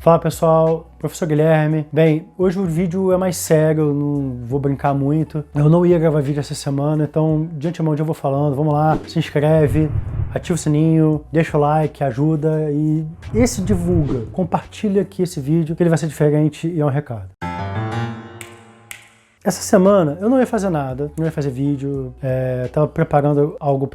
Fala pessoal, professor Guilherme. Bem, hoje o vídeo é mais sério, não vou brincar muito. Eu não ia gravar vídeo essa semana, então de antemão já vou falando. Vamos lá, se inscreve, ativa o sininho, deixa o like, ajuda e esse divulga. Compartilha aqui esse vídeo, que ele vai ser diferente e é um recado. Essa semana eu não ia fazer nada, não ia fazer vídeo, tava preparando algo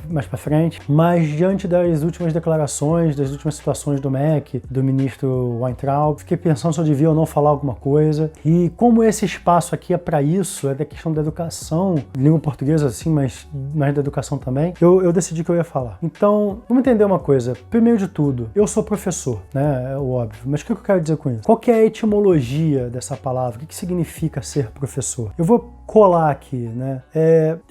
mais pra frente, mas diante das últimas declarações, das últimas situações do MEC, do ministro Weintraub, fiquei pensando se eu devia ou não falar alguma coisa. E como esse espaço aqui é para isso, é da questão da educação, língua portuguesa assim, mas da educação também, eu decidi que eu ia falar. Então, vamos entender uma coisa. Primeiro de tudo, eu sou professor, né? É o óbvio. Mas o que eu quero dizer com isso? Qual que é a etimologia dessa palavra? O que significa ser professor? Eu vou colar aqui, né?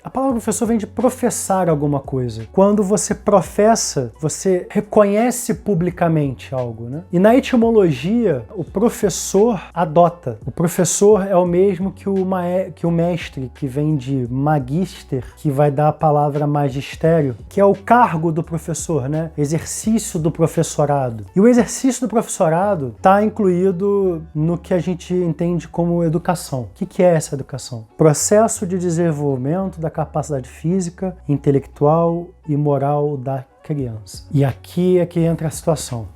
A palavra professor vem de professar alguma coisa. Quando você professa, você reconhece publicamente algo, né? E na etimologia, o professor adota. O professor é o mesmo que o mestre, que vem de magister, que vai dar a palavra magistério, que é o cargo do professor, né? Exercício do professorado. E o exercício do professorado está incluído no que a gente entende como educação. O que é essa educação? Processo de desenvolvimento da capacidade física, intelectual e moral da criança. E aqui é que entra a situação.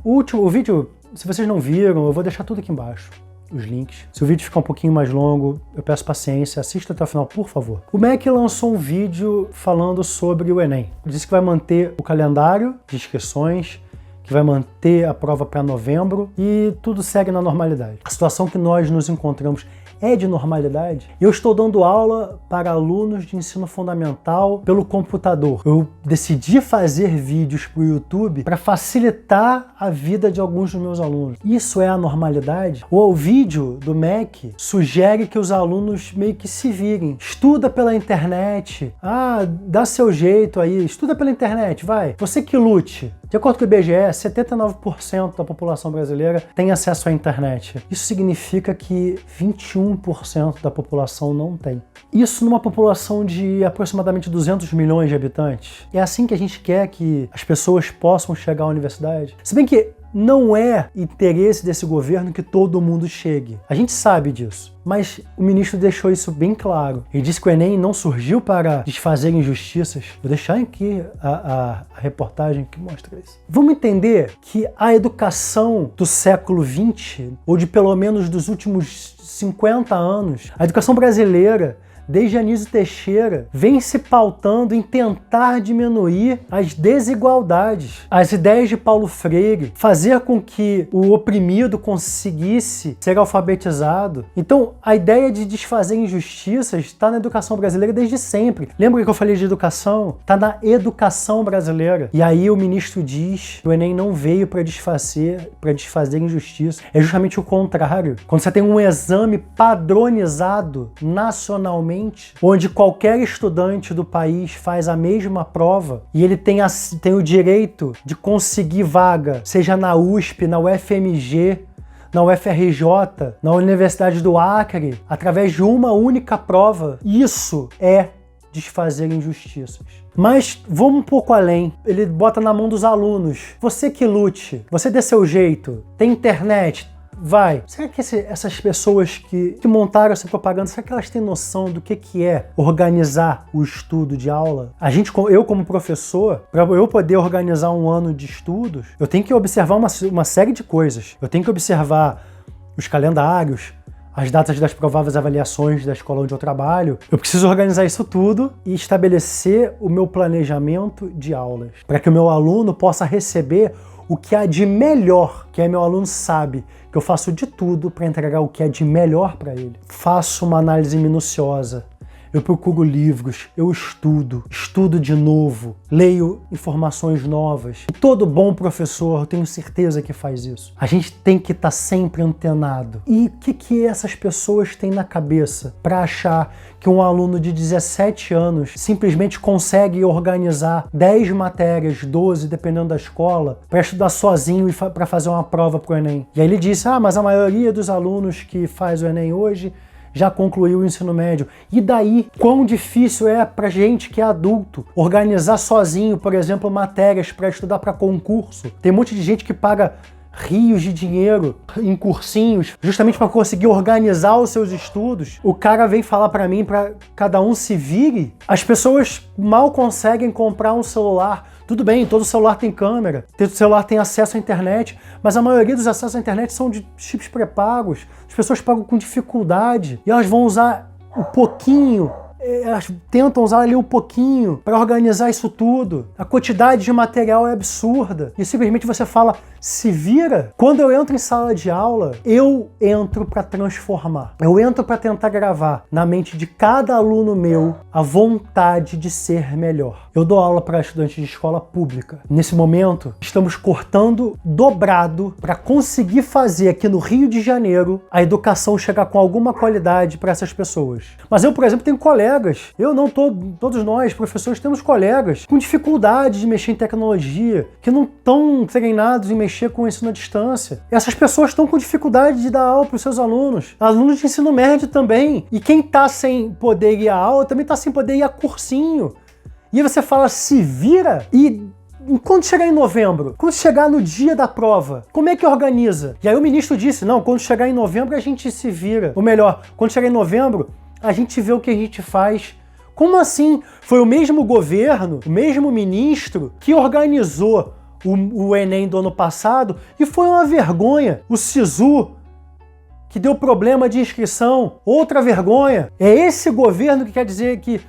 O vídeo, se vocês não viram, eu vou deixar tudo aqui embaixo, os links. Se o vídeo ficar um pouquinho mais longo, eu peço paciência, assista até o final, por favor. O MEC lançou um vídeo falando sobre o Enem. Disse que vai manter o calendário de inscrições, que vai manter a prova para novembro e tudo segue na normalidade. A situação que nós nos encontramos é de normalidade. Eu estou dando aula para alunos de ensino fundamental pelo computador. Eu decidi fazer vídeos para o YouTube para facilitar a vida de alguns dos meus alunos. Isso é a normalidade? O vídeo do MEC sugere que os alunos meio que se virem. Estuda pela internet. Dá seu jeito aí. Estuda pela internet, vai. Você que lute. De acordo com o IBGE, 79% da população brasileira tem acesso à internet. Isso significa que 21% da população não tem. Isso numa população de aproximadamente 200 milhões de habitantes. É assim que a gente quer que as pessoas possam chegar à universidade? Se bem que não é interesse desse governo que todo mundo chegue. A gente sabe disso. Mas o ministro deixou isso bem claro. Ele disse que o Enem não surgiu para desfazer injustiças. Vou deixar aqui a reportagem que mostra isso. Vamos entender que a educação do século XX, ou de pelo menos dos últimos 50 anos, a educação brasileira, desde Anísio Teixeira, vem se pautando em tentar diminuir as desigualdades. As ideias de Paulo Freire, fazer com que o oprimido conseguisse ser alfabetizado. Então, a ideia de desfazer injustiças está na educação brasileira desde sempre. Lembra que eu falei de educação? Está na educação brasileira. E aí o ministro diz que o Enem não veio para desfazer injustiça. É justamente o contrário. Quando você tem um exame padronizado nacionalmente, onde qualquer estudante do país faz a mesma prova e ele tem o direito de conseguir vaga, seja na USP, na UFMG, na UFRJ, na Universidade do Acre, através de uma única prova. Isso é desfazer injustiças. Mas vamos um pouco além. Ele bota na mão dos alunos. Você que lute, você dê seu jeito, tem internet, vai. Será que essas pessoas que montaram essa propaganda, será que elas têm noção do que é organizar o estudo de aula? Eu como professor, para eu poder organizar um ano de estudos, eu tenho que observar uma série de coisas. Eu tenho que observar os calendários, as datas das prováveis avaliações da escola onde eu trabalho. Eu preciso organizar isso tudo e estabelecer o meu planejamento de aulas, para que o meu aluno possa receber o que há de melhor, que meu aluno sabe que eu faço de tudo para entregar o que é de melhor para ele. Faço uma análise minuciosa, eu procuro livros, eu estudo de novo, leio informações novas. E todo bom professor, eu tenho certeza que faz isso. A gente tem que estar sempre antenado. E o que essas pessoas têm na cabeça para achar que um aluno de 17 anos simplesmente consegue organizar 10 matérias, 12, dependendo da escola, para estudar sozinho e para fazer uma prova para o Enem? E aí ele disse, mas a maioria dos alunos que faz o Enem hoje já concluiu o ensino médio. E daí, quão difícil é pra gente que é adulto organizar sozinho, por exemplo, matérias para estudar para concurso? Tem um monte de gente que paga rios de dinheiro em cursinhos, justamente para conseguir organizar os seus estudos, o cara vem falar para mim para cada um se vire. As pessoas mal conseguem comprar um celular. Tudo bem, todo celular tem câmera, todo celular tem acesso à internet, mas a maioria dos acessos à internet são de chips pré-pagos. As pessoas pagam com dificuldade e elas vão usar um pouquinho. Elas tentam usar ali um pouquinho para organizar isso tudo. A quantidade de material é absurda. E simplesmente você fala, se vira. Quando eu entro em sala de aula, eu entro para transformar. Eu entro para tentar gravar na mente de cada aluno meu a vontade de ser melhor. Eu dou aula para estudantes de escola pública. Nesse momento, estamos cortando dobrado para conseguir fazer aqui no Rio de Janeiro a educação chegar com alguma qualidade para essas pessoas. Mas eu, por exemplo, tenho colegas. Eu não, todos nós, professores, temos colegas com dificuldade de mexer em tecnologia, que não estão treinados em mexer com o ensino à distância. E essas pessoas estão com dificuldade de dar aula para os seus alunos. Alunos de ensino médio também. E quem está sem poder ir à aula também está sem poder ir a cursinho. E aí você fala, se vira e... Quando chegar em novembro, quando chegar no dia da prova, como é que organiza? E aí o ministro disse, não, quando chegar em novembro a gente se vira. Ou melhor, quando chegar em novembro, a gente vê o que a gente faz. Como assim? Foi o mesmo governo, o mesmo ministro que organizou o Enem do ano passado e foi uma vergonha. O SISU, que deu problema de inscrição, outra vergonha. É esse governo que quer dizer que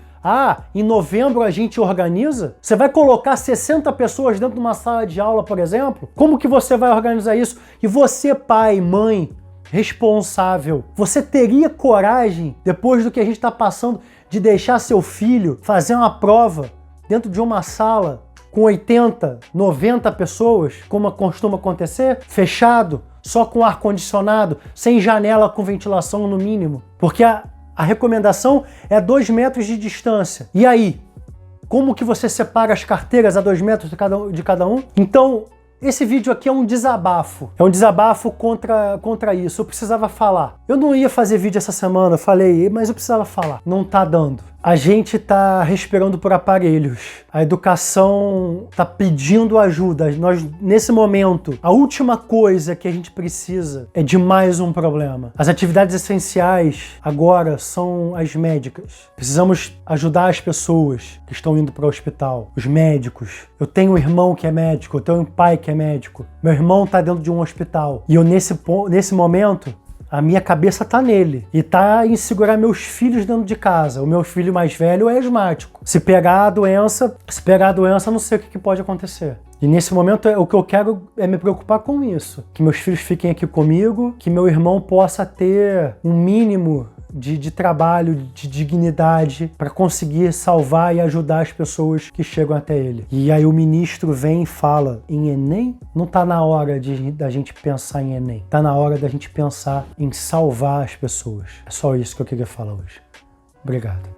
em novembro a gente organiza? Você vai colocar 60 pessoas dentro de uma sala de aula, por exemplo? Como que você vai organizar isso? E você, pai, mãe, responsável, você teria coragem, depois do que a gente está passando, de deixar seu filho fazer uma prova dentro de uma sala com 80, 90 pessoas, como costuma acontecer, fechado, só com ar-condicionado, sem janela com ventilação no mínimo? Porque a recomendação é 2 metros de distância. E aí? Como que você separa as carteiras a 2 metros de cada um? Então, esse vídeo aqui é um desabafo. É um desabafo contra isso. Eu precisava falar. Eu não ia fazer vídeo essa semana, eu falei, mas eu precisava falar. Não tá dando. A gente tá respirando por aparelhos. A educação tá pedindo ajuda. Nós, nesse momento, a última coisa que a gente precisa é de mais um problema. As atividades essenciais agora são as médicas. Precisamos ajudar as pessoas que estão indo para o hospital. Os médicos. Eu tenho um irmão que é médico, eu tenho um pai que é médico. Meu irmão tá dentro de um hospital. E eu, nesse momento, a minha cabeça tá nele. E tá em segurar meus filhos dentro de casa. O meu filho mais velho é asmático. Se pegar a doença, eu não sei o que pode acontecer. E nesse momento, o que eu quero é me preocupar com isso. Que meus filhos fiquem aqui comigo, que meu irmão possa ter um mínimo de trabalho, de dignidade, para conseguir salvar e ajudar as pessoas que chegam até ele. E aí o ministro vem e fala em Enem? Não tá na hora da gente pensar em Enem. Tá na hora da gente pensar em salvar as pessoas. É só isso que eu queria falar hoje. Obrigado.